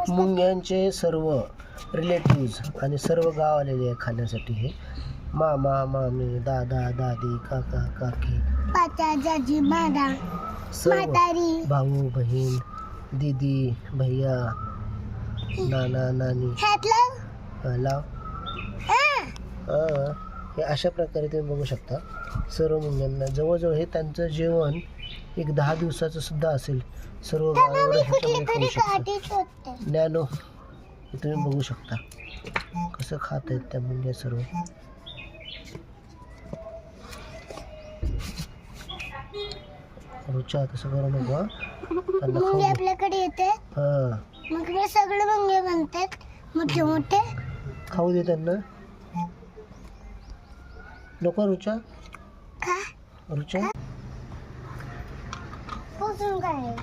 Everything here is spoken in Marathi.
मुंग्यांचे सर्व रिलेटिव्ज आणि सर्व गाव आलेले आहे खाण्यासाठी. हे मामा मामी दादा दादी काका काकी सर्व भाऊ बहीण दीदी भैया नाना नानी लाव. हे अशा प्रकारे तुम्ही बघू शकता. सर्व मुंग्यांना जवळजवळ हे त्यांचं जेवण एक 10 दिवसाचं सुद्धा असेल. सर्व नॅनो हे तुम्ही बघू शकता कसं खात आहेत त्या मुंग्या सर्व. रुचा तसं करू नको. मुंगे आपल्याकडे येते मग हे सगळे मुंगे बनतात मोठे मोठे. खाऊ दे त्यांना. नको रुचा. रुचा काय